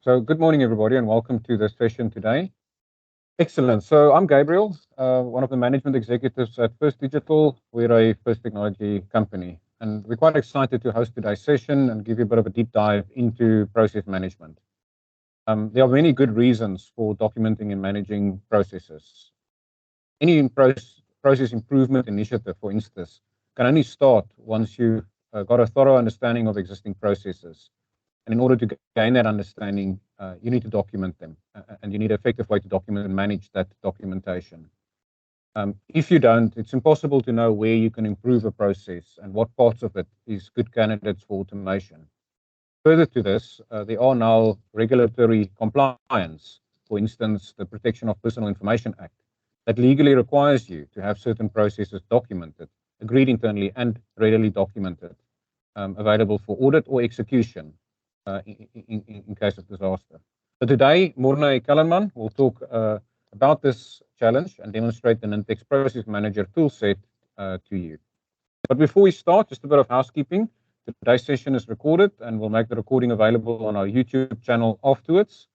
So good morning, everybody, and welcome to this session today. Excellent. So I'm Gabriel, one of the management executives at First Digital. We're a first technology company, and we're quite excited to host today's session and give you a bit of a deep dive into process management. There are many good reasons for documenting and managing processes. Any process improvement initiative, for instance, can only start once you've got a thorough understanding of existing processes. And in order to gain that understanding, you need to document them, and you need an effective way to document and manage that documentation. If you don't, it's impossible to know where you can improve a process and what parts of it is good candidates for automation. Further to this, there are now regulatory compliance, for instance, the Protection of Personal Information Act, that legally requires you to have certain processes documented, agreed internally, and readily documented, available for audit or execution in case of disaster. So today, Morne Kellerman will talk about this challenge and demonstrate the Nintex Process Manager toolset to you. But before we start, just a bit of housekeeping. Today's session is recorded, and we'll make the recording available on our YouTube channel afterwards.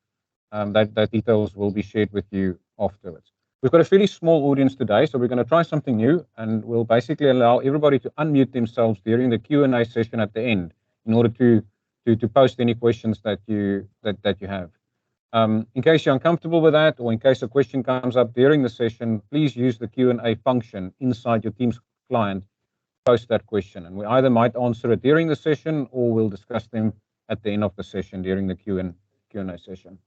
That details will be shared with you afterwards. We've got a fairly small audience today, so we're going to try something new, and we'll basically allow everybody to unmute themselves during the Q&A session at the end in order to post any questions that you have. In case you're uncomfortable with that, or in case a question comes up during the session, please use the Q&A function inside your Teams client. Post that question, and we either might answer it during the session, or we'll discuss them at the end of the session during the Q&A session.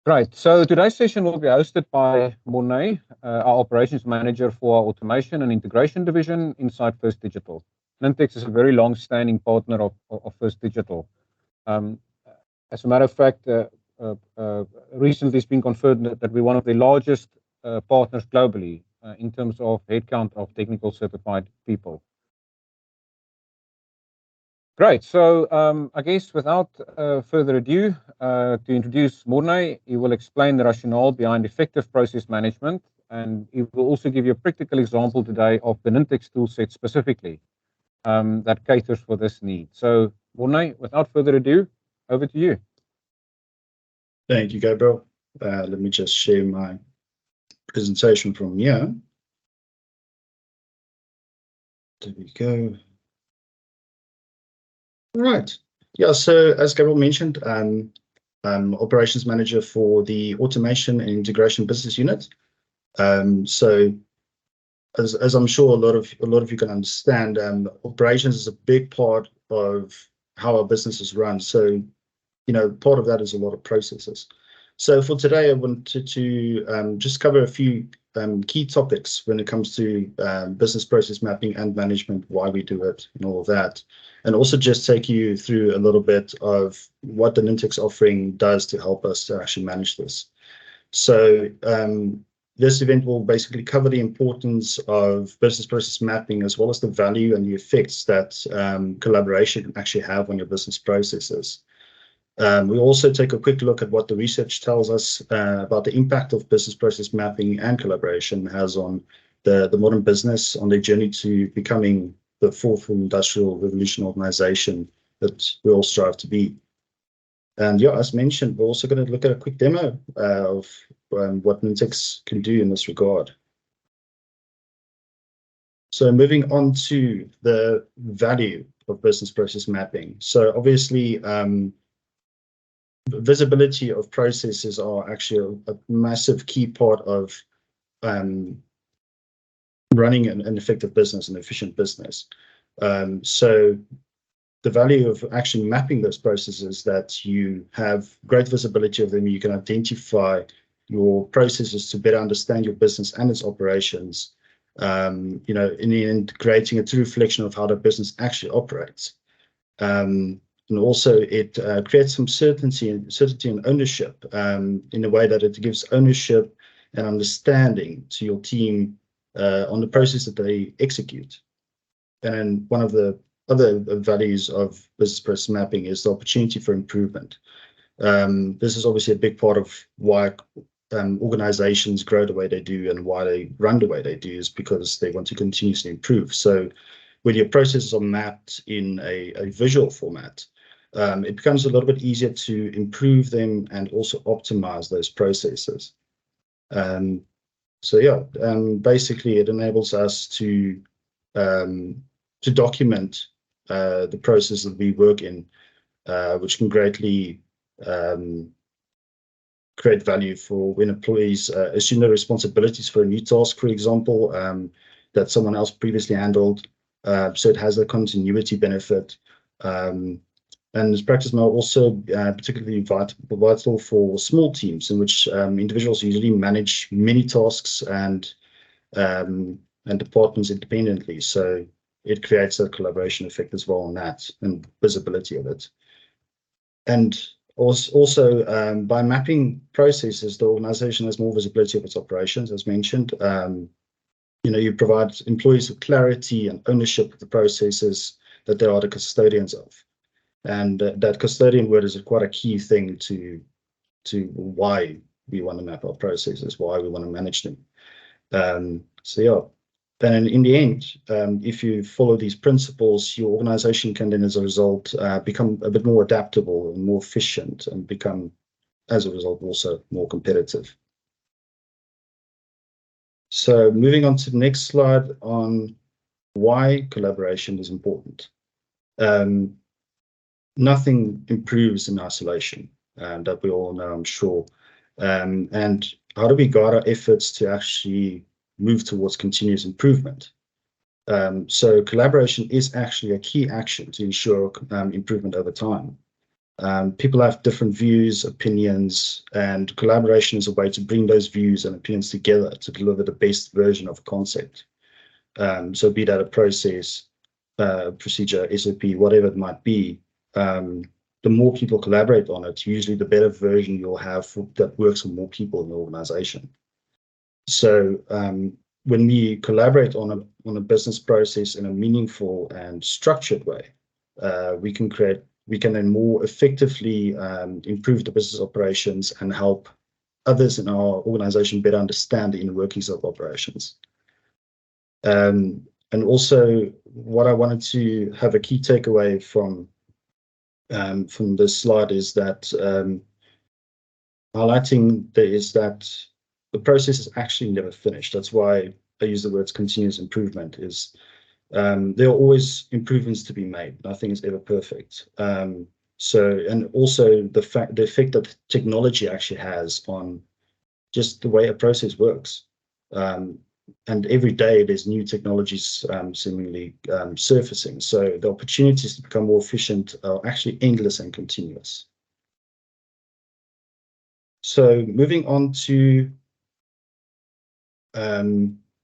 Great. So today's session will be hosted by Morne, our operations manager for our automation and integration division inside First Digital. Nintex is a very long-standing partner of First Digital. As a matter of fact, recently it's been confirmed that we're one of the largest partners globally in terms of headcount of technical certified people. Great. So I guess without further ado, to introduce Morne, he will explain the rationale behind effective process management, and he will also give you a practical example today of the Nintex toolset specifically that caters for this need. So Morne, without further ado, over to you. Thank you, Gabriel. Let me just share my presentation from here. There we go. All right. Yeah, so as Gabriel mentioned, I'm operations manager for the automation and integration business unit. So as I'm sure a lot of you can understand, operations is a big part of how our business is run. So, part of that is a lot of processes. So for today, I wanted to just cover a few key topics when it comes to business process mapping and management, why we do it, and all of that. And also just take you through a little bit of what the Nintex offering does to help us to actually manage this. So this event will basically cover the importance of business process mapping, as well as the value and the effects that collaboration can actually have on your business processes. We'll also take a quick look at what the research tells us about the impact of business process mapping and collaboration has on the modern business on their journey to becoming the fourth industrial revolution organization that we all strive to be. And yeah, as mentioned, we're also going to look at a quick demo of what Nintex can do in this regard. So moving on to the value of business process mapping. So obviously, visibility of processes are actually a massive key part of running an effective business, an efficient business. So the value of actually mapping those processes, that you have great visibility of them, you can identify your processes to better understand your business and its operations, in creating a true reflection of how the business actually operates. And also it creates some certainty and ownership in a way that it gives ownership and understanding to your team on the process that they execute. And one of the other values of business process mapping is the opportunity for improvement. This is obviously a big part of why organizations grow the way they do and why they run the way they do, is because they want to continuously improve. So when your processes are mapped in a visual format, it becomes a little bit easier to improve them and also optimize those processes. Basically it enables us to document the process that we work in, which can greatly create value for when employees assume the responsibilities for a new task, for example, that someone else previously handled. So it has a continuity benefit. And this practice may also particularly vital for small teams in which individuals usually manage many tasks and departments independently. So it creates a collaboration effect as well on that and visibility of it. And also by mapping processes, the organization has more visibility of its operations, as mentioned. You provide employees with clarity and ownership of the processes that they are the custodians of. And that custodian word is quite a key thing to why we want to map our processes, why we want to manage them. Then in the end, if you follow these principles, your organization can then, as a result, become a bit more adaptable and more efficient, and become, as a result, also more competitive. So moving on to the next slide on why collaboration is important. Nothing improves in isolation, that we all know, I'm sure. And how do we guide our efforts to actually move towards continuous improvement? So collaboration is actually a key action to ensure improvement over time. People have different views, opinions, and collaboration is a way to bring those views and opinions together to deliver the best version of a concept. So be that a process, procedure, SOP, whatever it might be, the more people collaborate on it, usually the better version you'll have that works for more people in the organization. So when we collaborate on a business process in a meaningful and structured way, we can then more effectively improve the business operations and help others in our organization better understand the inner workings of operations. And also, what I wanted to have a key takeaway from this slide is that highlighting that the process is actually never finished. That's why I use the words continuous improvement. Is there are always improvements to be made. Nothing is ever perfect. And also the effect that technology actually has on just the way a process works. And every day there's new technologies seemingly surfacing. So the opportunities to become more efficient are actually endless and continuous. So moving on to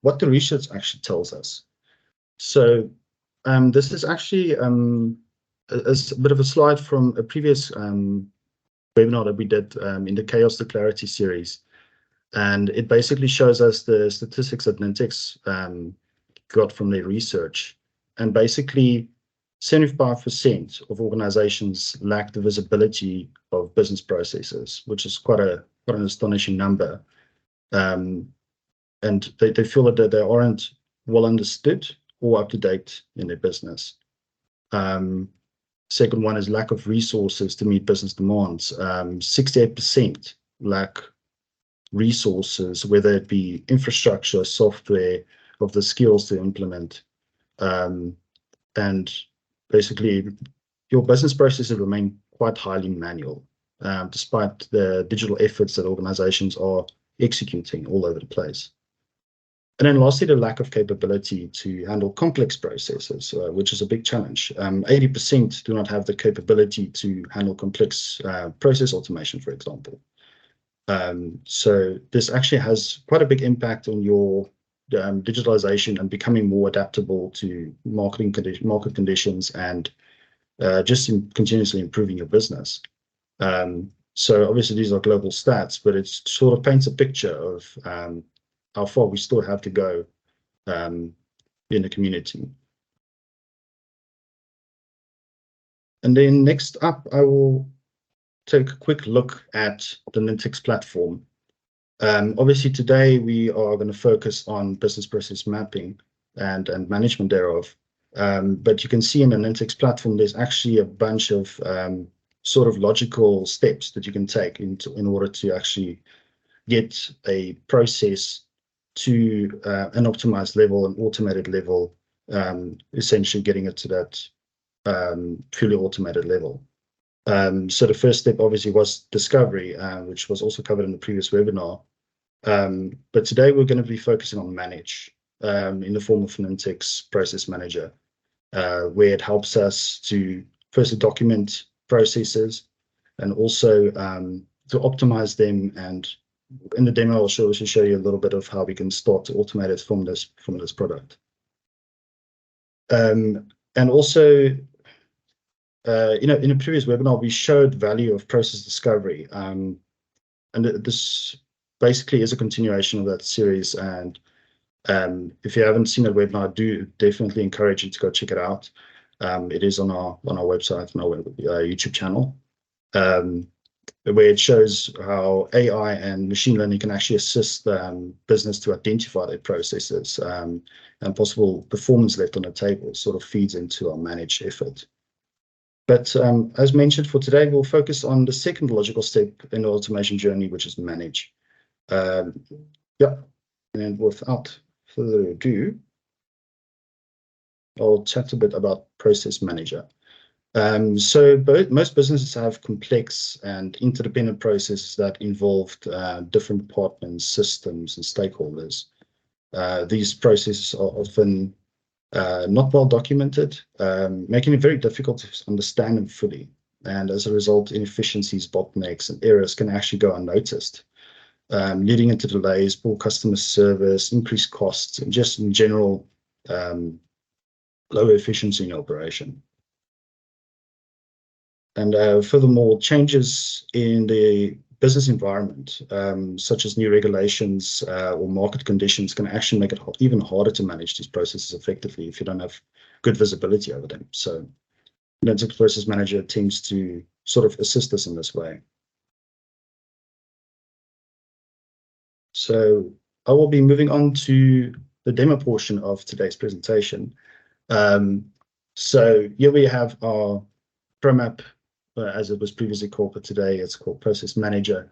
what the research actually tells us. So this is actually a bit of a slide from a previous webinar that we did in the Chaos to Clarity series. And it basically shows us the statistics that Nintex got from their research. And basically 75% of organizations lack the visibility of business processes, which is quite an astonishing number. And they feel that they aren't well understood or up to date in their business. Second one is lack of resources to meet business demands. 68% lack resources, whether it be infrastructure, software, of the skills to implement. And basically, your business processes remain quite highly manual, despite the digital efforts that organizations are executing all over the place. And then lastly, the lack of capability to handle complex processes, which is a big challenge. 80% do not have the capability to handle complex process automation, for example. So this actually has quite a big impact on your digitalization and becoming more adaptable to market conditions and just continuously improving your business. So obviously these are global stats, but it sort of paints a picture of how far we still have to go in the community. And then next up, I will take a quick look at the Nintex platform. Obviously today we are going to focus on business process mapping and management thereof. But you can see in the Nintex platform, there's actually a bunch of sort of logical steps that you can take in order to actually get a process to an optimized level, an automated level, essentially getting it to that fully automated level. So the first step obviously was discovery, which was also covered in the previous webinar. But today we're going to be focusing on manage in the form of Nintex Process Manager, where it helps us to firstly document processes and also to optimize them. And in the demo, I'll also show you a little bit of how we can start to automate it from this product. And also, in a previous webinar, we showed value of process discovery. And this basically is a continuation of that series. And if you haven't seen that webinar, I do definitely encourage you to go check it out. It is on our website and our YouTube channel, where it shows how AI and machine learning can actually assist business to identify their processes, and possible performance left on the table sort of feeds into our managed effort. But as mentioned, for today, we'll focus on the second logical step in the automation journey, which is manage. Yeah, and without further ado, I'll chat a bit about Process Manager. So most businesses have complex and interdependent processes that involve different departments, systems, and stakeholders. These processes are often not well documented, making it very difficult to understand them fully. And as a result, inefficiencies, bottlenecks, and errors can actually go unnoticed, leading into delays, poor customer service, increased costs, and just in general, lower efficiency in operation. And furthermore, changes in the business environment, such as new regulations or market conditions, can actually make it even harder to manage these processes effectively if you don't have good visibility over them. So Nintex Process Manager tends to sort of assist us in this way. So I will be moving on to the demo portion of today's presentation. So here we have our ProMap, as it was previously called, but today it's called Process Manager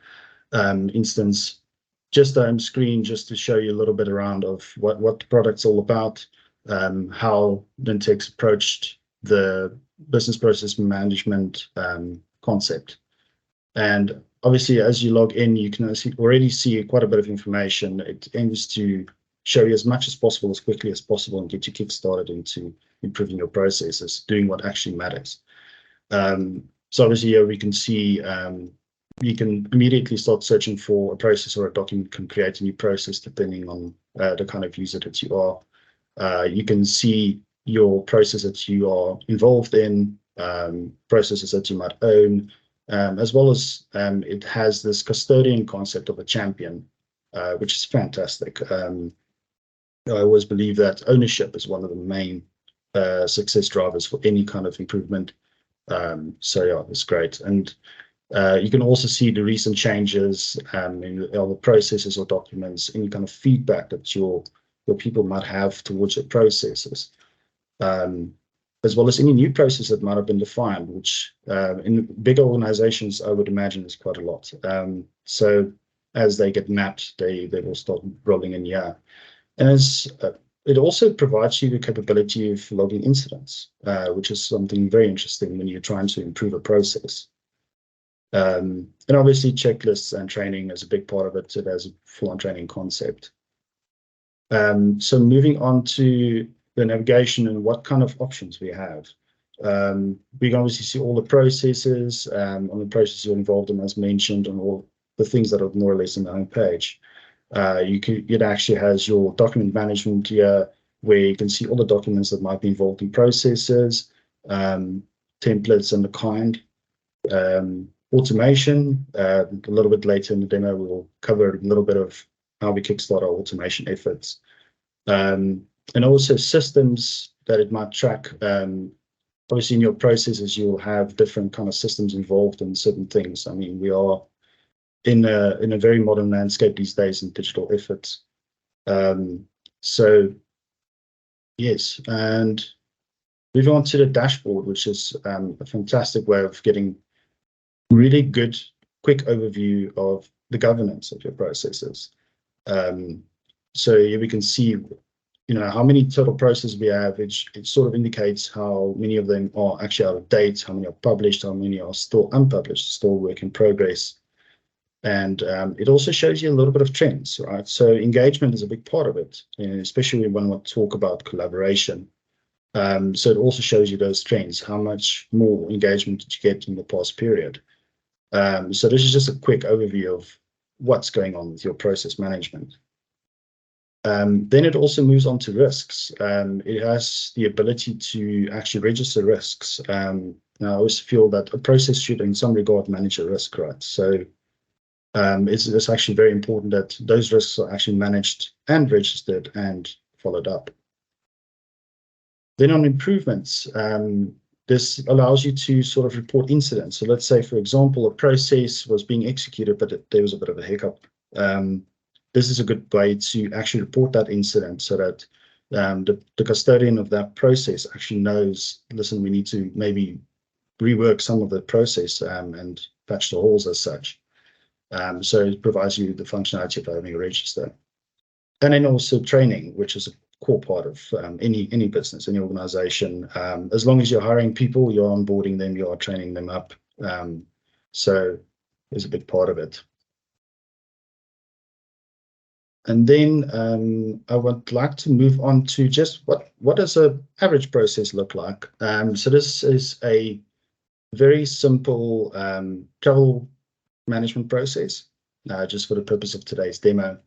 instance. Just on screen, just to show you a little bit around of what the product's all about, how Nintex approached the business process management concept. And obviously, as you log in, you can already see quite a bit of information. It aims to show you as much as possible, as quickly as possible, and get you kick-started into improving your processes, doing what actually matters. So obviously here we can see you can immediately start searching for a process or a document, can create a new process depending on the kind of user that you are. You can see your process that you are involved in, processes that you might own, as well as it has this custodian concept of a champion, which is fantastic. I always believe that ownership is one of the main success drivers for any kind of improvement. So yeah, it's great. And you can also see the recent changes in the processes or documents, any kind of feedback that your people might have towards your processes, as well as any new process that might have been defined, which in bigger organizations, I would imagine is quite a lot. So as they get mapped, they will start rolling in here. And as it also provides you the capability of logging incidents, which is something very interesting when you're trying to improve a process. And obviously checklists and training is a big part of it. It has a full-on training concept. So moving on to the navigation and what kind of options we have. We can obviously see all the processes, on the processes you're involved in, as mentioned, and all the things that are more or less on the home page. It actually has your document management here, where you can see all the documents that might be involved in processes, templates and the kind. Automation, a little bit later in the demo, we'll cover a little bit of how we kickstart our automation efforts. And also systems that it might track. Obviously, in your processes, you'll have different kind of systems involved in certain things. I mean, we are in a very modern landscape these days in digital efforts. So yes, and Moving on to the dashboard, which is a fantastic way of getting really good, quick overview of the governance of your processes. So here we can see, how many total processes we have. It sort of indicates how many of them are actually out of date, how many are published, how many are still unpublished, still work in progress. And it also shows you a little bit of trends, right? So engagement is a big part of it, especially when we talk about collaboration. So it also shows you those trends. How much more engagement did you get in the past period? So this is just a quick overview of what's going on with your process management. Then it also moves on to risks. It has the ability to actually register risks. Now, I always feel that a process should, in some regard, manage a risk, right? So it's actually very important that those risks are actually managed and registered and followed up. Then on improvements, this allows you to sort of report incidents. So let's say, for example, a process was being executed, but there was a bit of a hiccup. This is a good way to actually report that incident so that the custodian of that process actually knows, listen, we need to maybe rework some of the process and patch the holes as such. So it provides you the functionality of having a register. And then also training, which is a core part of any business, any organization. As long as you're hiring people, you're onboarding them, you are training them up. So there's a big part of it. And then I would like to move on to just what does an average process look like? So this is a very simple travel management process, just for the purpose of today's demo.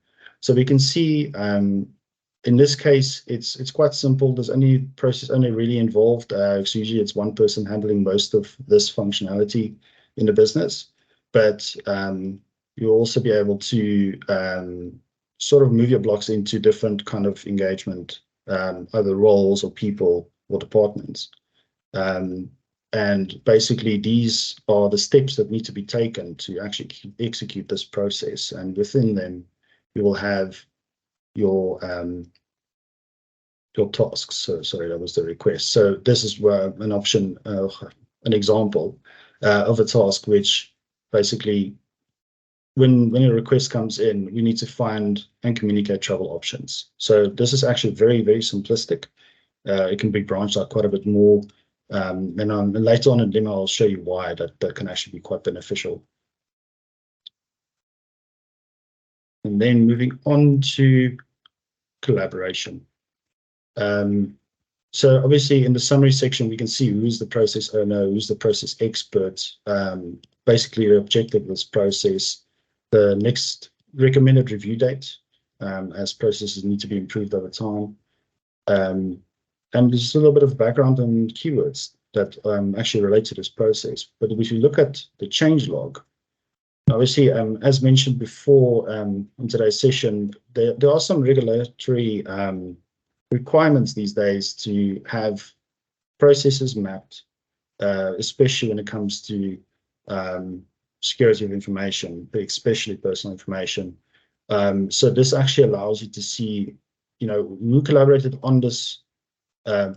So we can see in this case, it's quite simple. There's only really involved. So usually it's one person handling most of this functionality in the business, but you'll also be able to sort of move your blocks into different kind of engagement, either roles or people or departments. And basically, these are the steps that need to be taken to actually execute this process. And within them, you will have your tasks. So sorry, that was the request. So this is where an option, an example of a task, which basically, when a request comes in, we need to find and communicate travel options. So this is actually very, very simplistic. It can be branched out quite a bit more. And later on in the demo, I'll show you why that can actually be quite beneficial. And then moving on to collaboration. So obviously in the summary section, we can see who's the process owner, who's the process expert, basically the objective of this process, the next recommended review date, as processes need to be improved over time. And there's a little bit of background and keywords that actually relate to this process. But if you look at the change log, obviously, as mentioned before in today's session, there are some regulatory requirements these days to have processes mapped, especially when it comes to security of information, but especially personal information. So this actually allows you to see, who collaborated on this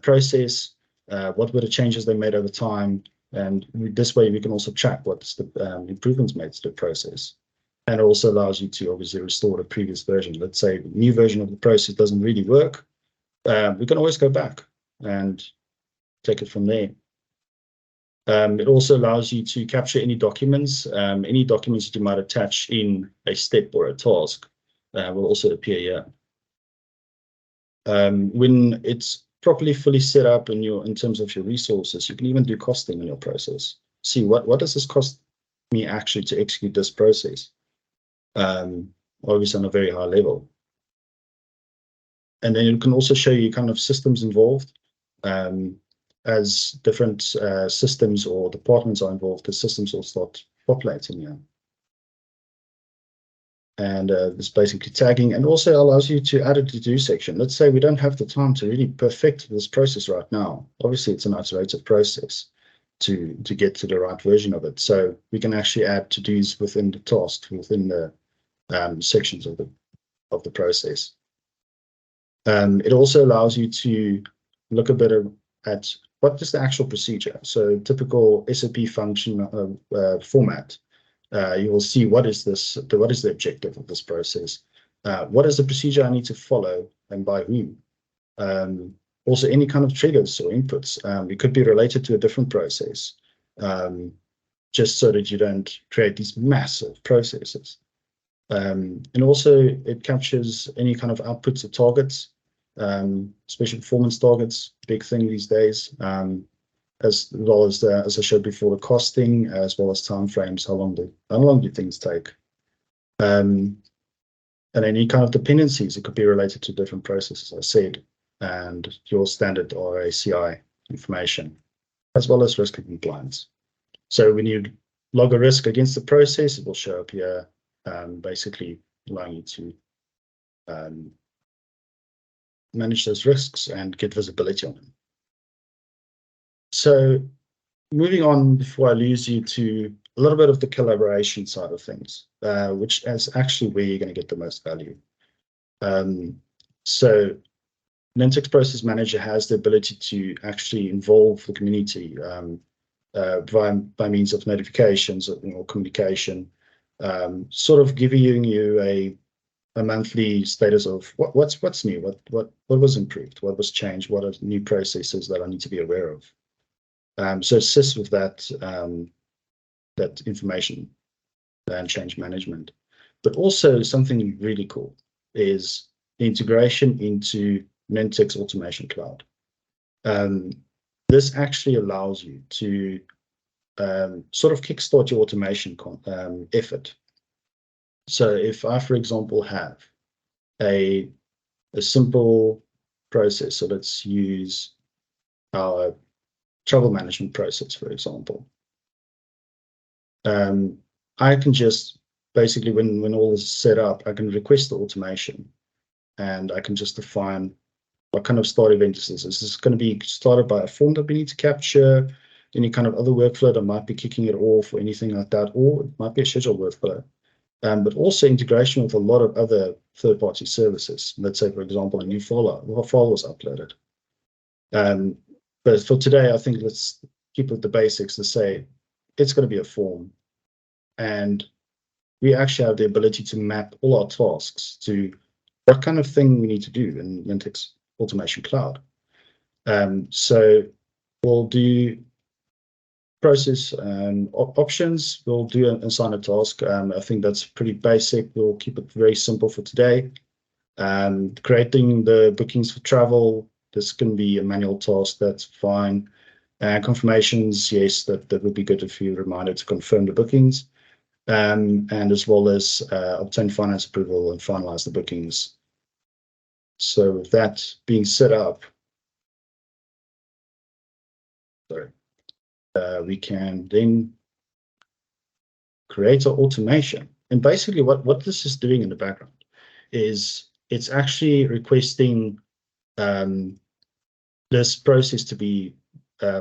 process, what were the changes they made over time, and this way we can also track what's the improvements made to the process. And it also allows you to obviously restore the previous version. Let's say the new version of the process doesn't really work. We can always go back and take it from there. It also allows you to capture any documents that you might attach in a step or a task will also appear here. When it's properly fully set up in terms of your resources, you can even do costing in your process. See what does this cost me actually to execute this process, obviously on a very high level. And then it can also show you kind of systems involved. As different systems or departments are involved, the systems will start populating here. And it's basically tagging, and also allows you to add a to-do section. Let's say we don't have the time to really perfect this process right now. Obviously, it's an iterative process to get to the right version of it. So we can actually add to-dos within the task, within the sections of the process. It also allows you to look a bit at what is the actual procedure. So typical SAP function format, you will see what is the objective of this process, what is the procedure I need to follow and by whom. Also, any kind of triggers or inputs, it could be related to a different process, just so that you don't create these massive processes. And also, it captures any kind of outputs or targets, especially performance targets, big thing these days, as well as as I showed before, the costing, as well as timeframes, how long do things take, and any kind of dependencies. It could be related to different processes, as I said, and your standard RACI information, as well as risk and compliance. So when you log a risk against the process, it will show up here, basically allowing you to manage those risks and get visibility on them. So moving on, before I lose you, to a little bit of the collaboration side of things, which is actually where you're going to get the most value. So Nintex Process Manager has the ability to actually involve the community by means of notifications or communication, sort of giving you a monthly status of what's new, what was improved, what was changed, what are new processes that I need to be aware of. So it assists with that that information and change management. But also something really cool is the integration into Nintex Automation Cloud. This actually allows you to sort of kickstart your automation effort. So if I, for example, have a simple process, so let's use our travel management process, for example. I can just basically, when all is set up, I can request the automation, and I can just define what kind of start event this is. Is this going to be started by a form that we need to capture, any kind of other workflow that might be kicking it off, or anything like that, or it might be a scheduled workflow. But also integration with a lot of other third-party services. Let's say, for example, a new file was uploaded. But for today, I think let's keep with the basics to say it's going to be a form, and we actually have the ability to map all our tasks to what kind of thing we need to do in Nintex Automation Cloud. So we'll do process options. We'll do and assign a task. I think that's pretty basic. We'll keep it very simple for today. Creating the bookings for travel, this can be a manual task, that's fine. Confirmations, yes, that would be good if you reminded to confirm the bookings, and as well as obtain finance approval and finalize the bookings. So with that being set up, we can then create an automation. And basically what this is doing in the background is it's actually requesting this process to be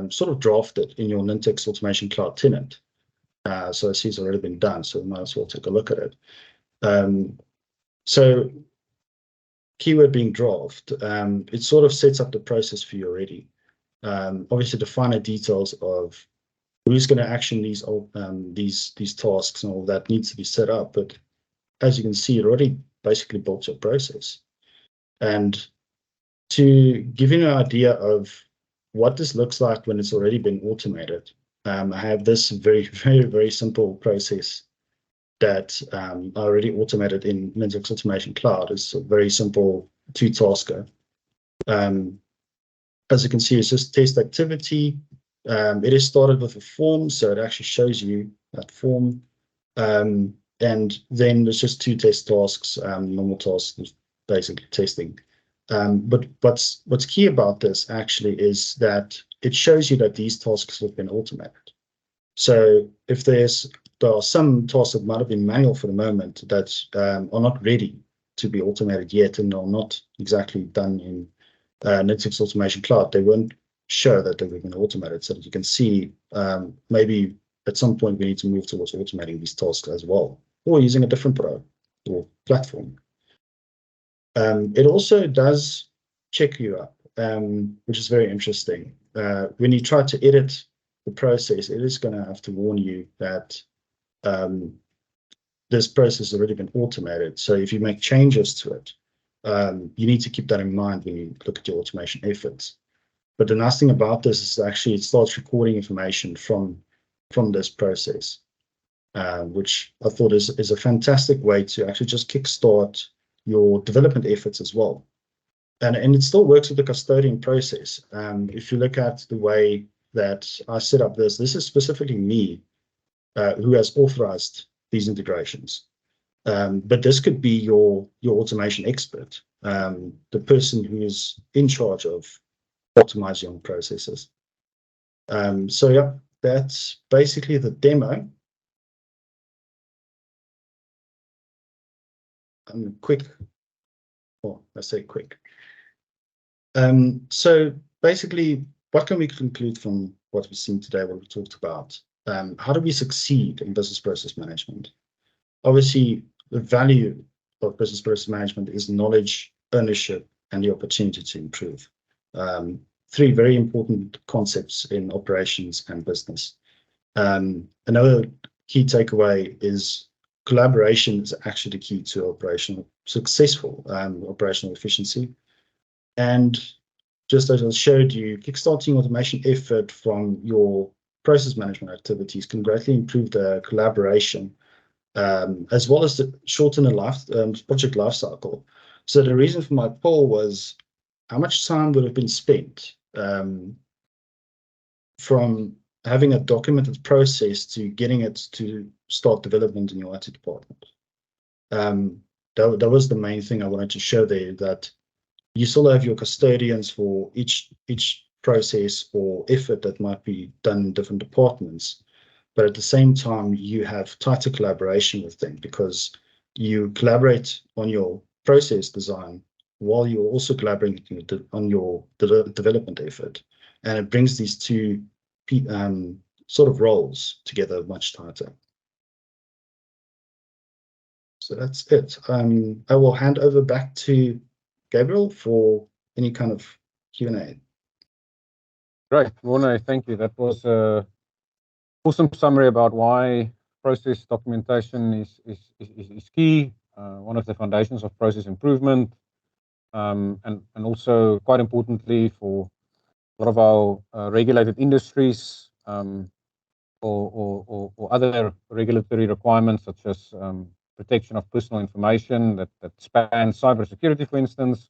sort of drafted in your Nintex Automation Cloud tenant. So I see it's already been done, so we might as well take a look at it. So keyword being draft, it sort of sets up the process for you already. Obviously, the finer details of who's going to action these tasks and all that needs to be set up. But as you can see, it already basically built your process. And to give you an idea of what this looks like when it's already been automated, I have this very, very, very simple process that I already automated in Nintex Automation Cloud. It's a very simple 2-tasker. As you can see, it's just test activity. It is started with a form, so it actually shows you that form. And then there's just 2 test tasks, normal tasks, basically testing. But what's key about this actually is that it shows you that these tasks have been automated. So if there are some tasks that might have been manual for the moment that are not ready to be automated yet and are not exactly done in Nintex Automation Cloud, they won't show that they've been automated, so that you can see maybe at some point we need to move towards automating these tasks as well, or using a different product or platform. It also does check you up, which is very interesting. when you try to edit the process, it is going to have to warn you that this process has already been automated. So if you make changes to it, you need to keep that in mind when you look at your automation efforts. But the nice thing about this is actually it starts recording information from this process, which I thought is a fantastic way to actually just kickstart your development efforts as well. And it still works with the custodian process. If you look at the way that I set up this is specifically me who has authorized these integrations. But this could be your automation expert, the person who is in charge of optimizing your processes. So yeah, that's basically the demo. Quick, well, let's say quick. So basically, what can we conclude from what we've seen today, what we talked about? How do we succeed in business process management? Obviously, the value of business process management is knowledge, ownership, and the opportunity to improve. Three very important concepts in operations and business. Another key takeaway is collaboration is actually the key to successful operational efficiency. And just as I showed you, kickstarting automation effort from your process management activities can greatly improve the collaboration, as well as shorten the project lifecycle. So the reason for my poll was how much time would have been spent from having a documented process to getting it to start development in your IT department. That was the main thing I wanted to show there, that you still have your custodians for each process or effort that might be done in different departments. But at the same time, you have tighter collaboration with them because you collaborate on your process design while you're also collaborating on your development effort. And it brings these two sort of roles together much tighter. So that's it. I will hand over back to Gabriel for any kind of Q&A. Great, Morne, thank you. That was an awesome summary about why process documentation is key, one of the foundations of process improvement, and also quite importantly for a lot of our regulated industries or other regulatory requirements such as protection of personal information that spans cybersecurity, for instance.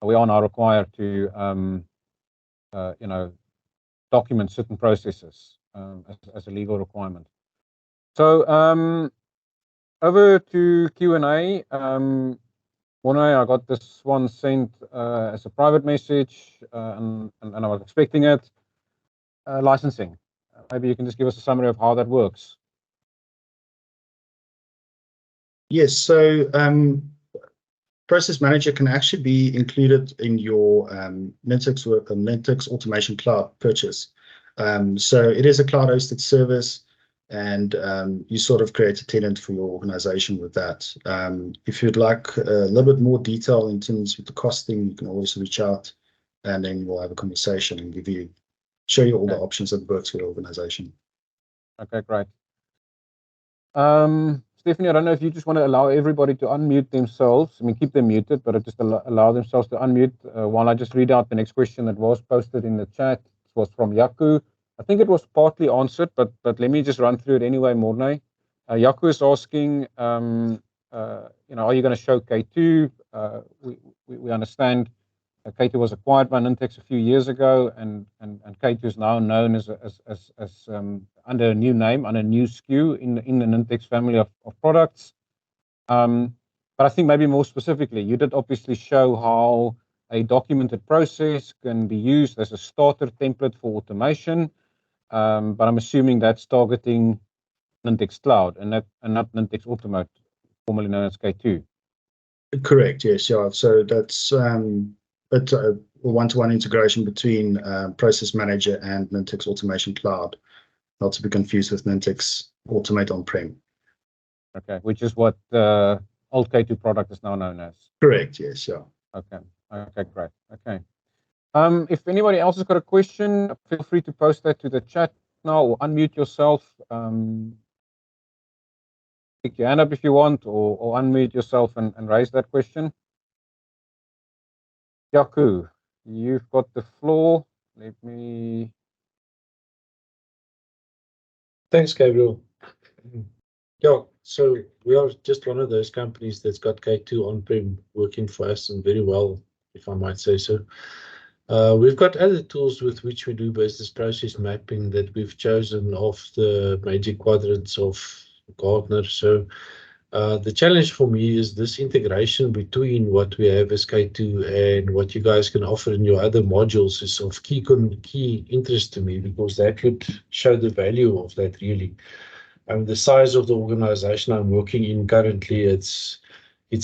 We are now required to document certain processes as a legal requirement. So over to Q&A. Morne, I got this one sent as a private message, and I was expecting it. Licensing. Maybe you can just give us a summary of how that works. Yes, so Process Manager can actually be included in your Nintex Automation Cloud purchase. So it is a cloud-hosted service, and you sort of create a tenant for your organization with that. If you'd like a little bit more detail in terms of the costing, you can always reach out, and then we'll have a conversation and show you all the options that work for your organization. Okay, great. Stephanie, I don't know if you just want to allow everybody to unmute themselves. I mean, keep them muted, but just allow themselves to unmute while I just read out the next question that was posted in the chat. It was from Yaku. I think it was partly answered, but let me just run through it anyway, Morne. Yaku is asking, are you going to show K2? We understand K2 was acquired by Nintex a few years ago, and K2 is now known as under a new name, under a new SKU in the Nintex family of products. But I think maybe more specifically, you did obviously show how a documented process can be used as a starter template for automation, but I'm assuming that's targeting Nintex Cloud and not Nintex Automate, formerly known as K2. Correct, yes, yeah. So that's a one-to-one integration between Process Manager and Nintex Automation Cloud, not to be confused with Nintex Automate on-prem. Okay, which is what the old K2 product is now known as. Correct, yes, yeah. Okay, great. Okay. If anybody else has got a question, feel free to post that to the chat now, or unmute yourself. Pick your hand up if you want, or unmute yourself and raise that question. Yaku, you've got the floor. Let me. Thanks, Gabriel. Yeah, so we are just one of those companies that's got K2 on-prem working for us and very well, if I might say so. We've got other tools with which we do business process mapping that we've chosen off the major quadrants of Gartner. So the challenge for me is this integration between what we have as K2 and what you guys can offer in your other modules is of key interest to me, because that would show the value of that really. The size of the organization I'm working in currently, it's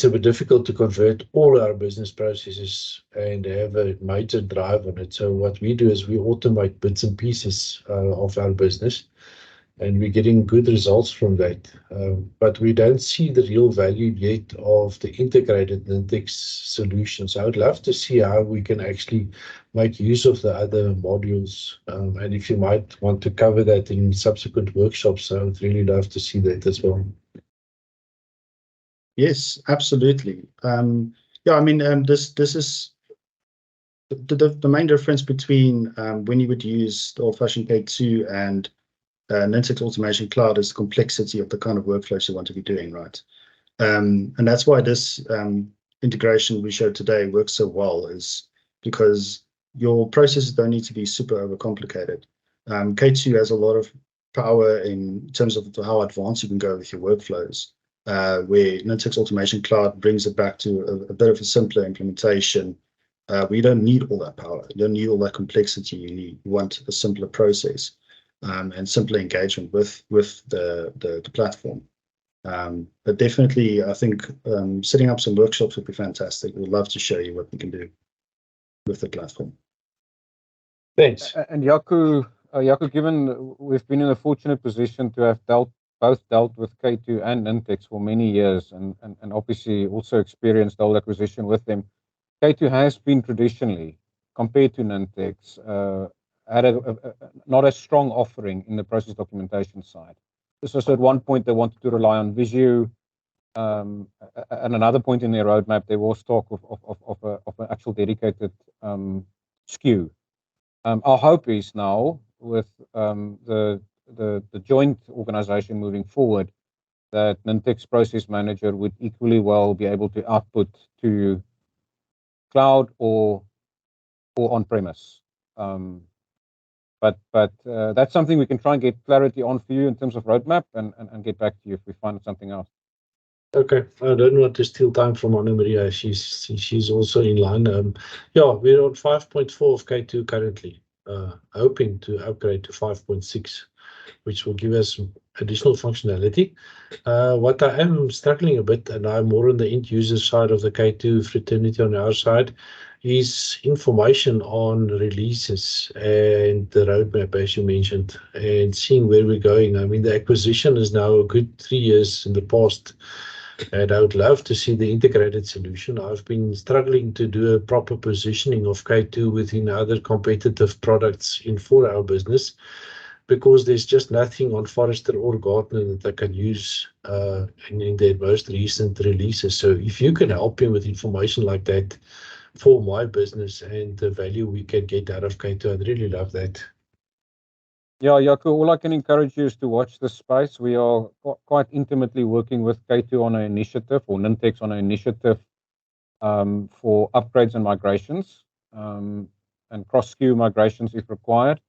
a bit difficult to convert all our business processes and have a major drive on it. So what we do is we automate bits and pieces of our business, and we're getting good results from that. But we don't see the real value yet of the integrated Nintex solutions. I would love to see how we can actually make use of the other modules. And if you might want to cover that in subsequent workshops, I would really love to see that as well. Yes, absolutely. Yeah, I mean, this is the main difference between when you would use the old-fashioned K2 and Nintex Automation Cloud is the complexity of the kind of workflows you want to be doing, right? And that's why this integration we showed today works so well, is because your processes don't need to be super overcomplicated. K2 has a lot of power in terms of how advanced you can go with your workflows, where Nintex Automation Cloud brings it back to a bit of a simpler implementation. We don't need all that power. You don't need all that complexity. You want a simpler process. And simpler engagement with the platform. But definitely, I think setting up some workshops would be fantastic. We'd love to show you what we can do with the platform. Thanks. And Yaku, given we've been in a fortunate position to have both dealt with K2 and Nintex for many years, and obviously also experienced the whole acquisition with them, K2 has been traditionally, compared to Nintex, had not a strong offering in the process documentation side. So at one point they wanted to rely on Visio. At another point in their roadmap, there was talk of an actual dedicated SKU. Our hope is now with the joint organization moving forward, that Nintex Process Manager would equally well be able to output to cloud or on-premise. But that's something we can try and get clarity on for you in terms of roadmap, and get back to you if we find something else. Okay, I don't want to steal time from Anna Maria. She's also in line. Yeah, we're on 5.4 of K2 currently, hoping to upgrade to 5.6, which will give us additional functionality. What I am struggling a bit, and I'm more on the end user side of the K2 fraternity on our side, is information on releases and the roadmap, as you mentioned, and seeing where we're going. I mean, the acquisition is now a good 3 years in the past, and I would love to see the integrated solution. I've been struggling to do a proper positioning of K2 within other competitive products for our business, because there's just nothing on Forrester or Gartner that I can use in their most recent releases. So if you can help me with information like that for my business and the value we can get out of K2, I'd really love that. Yeah, Yaku, all I can encourage you is to watch this space. We are quite intimately working with K2 on an initiative, or Nintex on an initiative for upgrades and migrations, and cross-SKU migrations if required.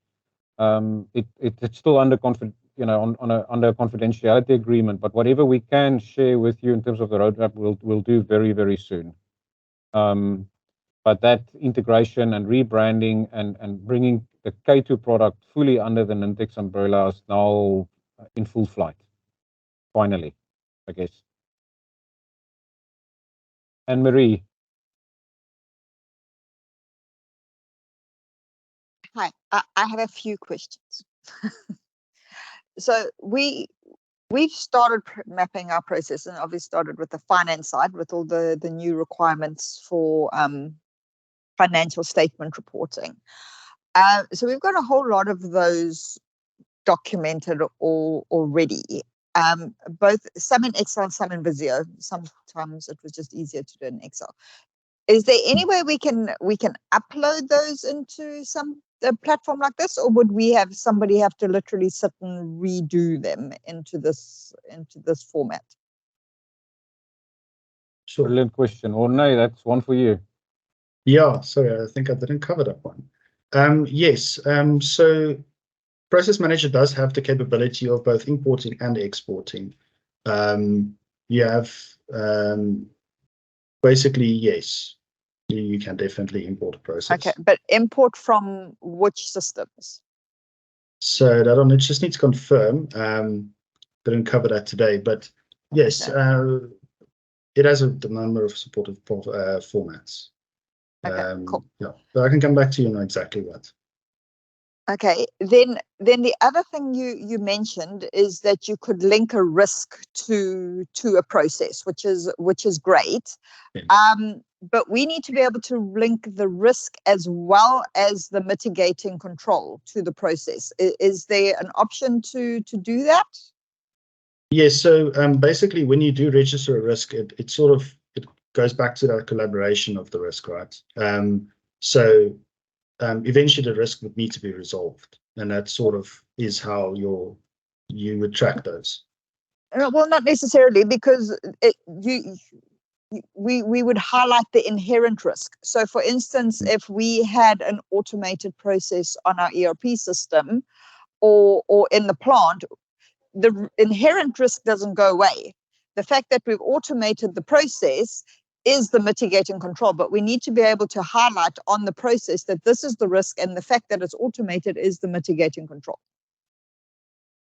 It's still under under a confidentiality agreement, but whatever we can share with you in terms of the roadmap, we'll do very, very soon. But that integration and rebranding and bringing the K2 product fully under the Nintex umbrella is now in full flight, finally, I guess. And Marie. Hi, I have a few questions. So we've started mapping our process, and obviously started with the finance side with all the new requirements for financial statement reporting. So we've got a whole lot of those documented already, both some in Excel, some in Visio. Sometimes it was just easier to do in Excel. Is there any way we can upload those into a platform like this, or would we have somebody have to literally sit and redo them into this format? Sure. Brilliant question. Orne, that's one for you. Yeah, sorry, I think I didn't cover that one. Yes, so Process Manager does have the capability of both importing and exporting. You have basically, yes, you can definitely import a process. Okay, but import from which systems? So that one, it just needs to confirm. Didn't cover that today, but yes, Okay. it has a number of supportive formats. Okay, cool. Yeah, but I can come back to you on exactly what. Okay, then the other thing you mentioned is that you could link a risk to a process, which is great. Yeah. But we need to be able to link the risk as well as the mitigating control to the process. Is there an option to do that? Yes, so basically when you do register a risk, it sort of goes back to that collaboration of the risk, right? So eventually the risk would need to be resolved, and that sort of is how you would track those. Well, not necessarily, because we would highlight the inherent risk. So for instance, if we had an automated process on our ERP system or in the plant, the inherent risk doesn't go away. The fact that we've automated the process is the mitigating control, but we need to be able to highlight on the process that this is the risk, and the fact that it's automated is the mitigating control.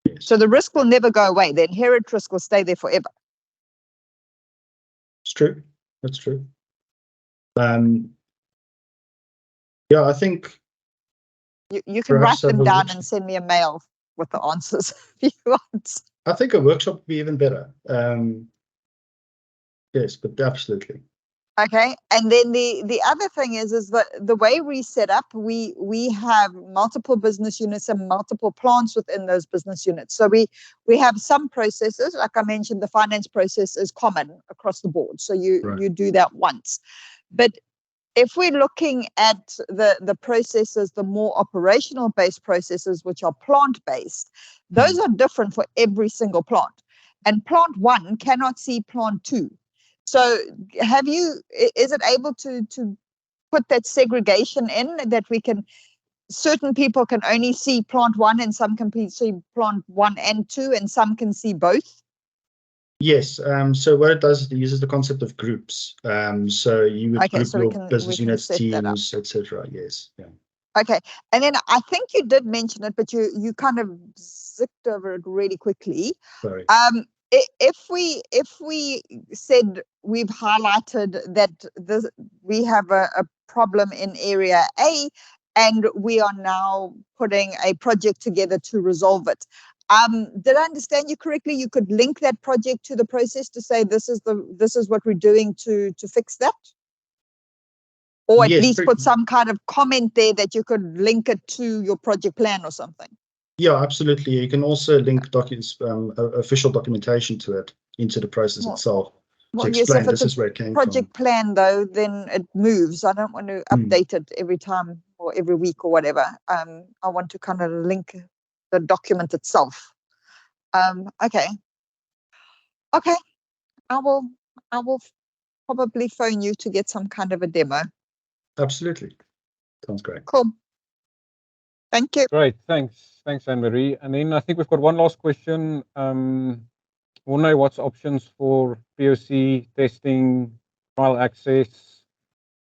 Yes. So the risk will never go away. The inherent risk will stay there forever. It's true. That's true. Yeah, I think you can write perhaps have them a down workshop. and send me a mail with the answers if you want. I think a workshop would be even better. Yes, but absolutely. Okay, and then the other thing is that the way we set up, we have multiple business units and multiple plants within those business units. So we have some processes, like I mentioned, the finance process is common across the board. So you do that once. But if we're looking at the processes, the more operational based processes, which are plant based, those are different for every single plant. And plant 1 cannot see plant 2. So is it able to put that segregation in, that certain people can only see plant 1 and some can see plant 1 and 2 and some can see both? Yes. So what it does is it uses the concept of groups. So you would group your business units, teams, etc. Yes. Yeah. Okay. And then I think you did mention it, but you kind of zipped over it really quickly. Sorry. If we said we've highlighted that we have a problem in area A, and we are now putting a project together to resolve it. Did I understand you correctly? You could link that project to the process to say this is what we're doing to fix that, or at least put some kind of comment there that you could link it to your project plan or something. Yeah, absolutely. You can also link documents, official documentation to it into the process itself to explain this is where it came from. Project plan, though, then it moves. I don't want to update it every time or every week or whatever. I want to kind of link the document itself. Okay. I will probably phone you to get some kind of a demo. Absolutely. Sounds great. Cool. Thank you. Great, thanks, Anne-Marie. And then I think we've got one last question. Orne, what's options for POC testing, trial access,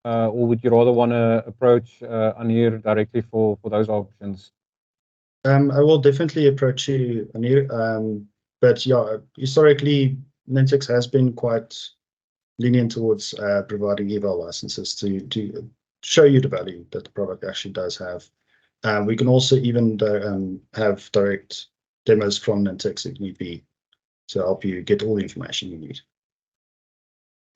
or would you rather want to approach Anir directly for those options? I will definitely approach you, Anir. But yeah, historically, Nintex has been quite lenient towards providing eval licenses to show you the value that the product actually does have. We can also even have direct demos from Nintex if need be to help you get all the information you need.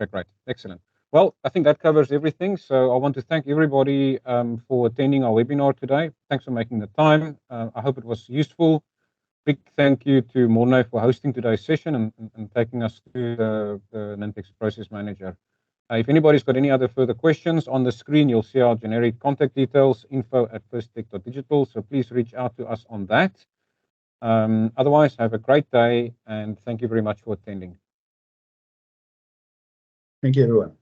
Okay, great, excellent. Well, I think that covers everything. So I want to thank everybody for attending our webinar today. Thanks for making the time. I hope it was useful. Big thank you to Morne for hosting today's session and taking us through the Nintex Process Manager. If anybody's got any other further questions, on the screen you'll see our generic contact details, info@firsttech.digital. So please reach out to us on that. Otherwise, have a great day and thank you very much for attending. Thank you, everyone.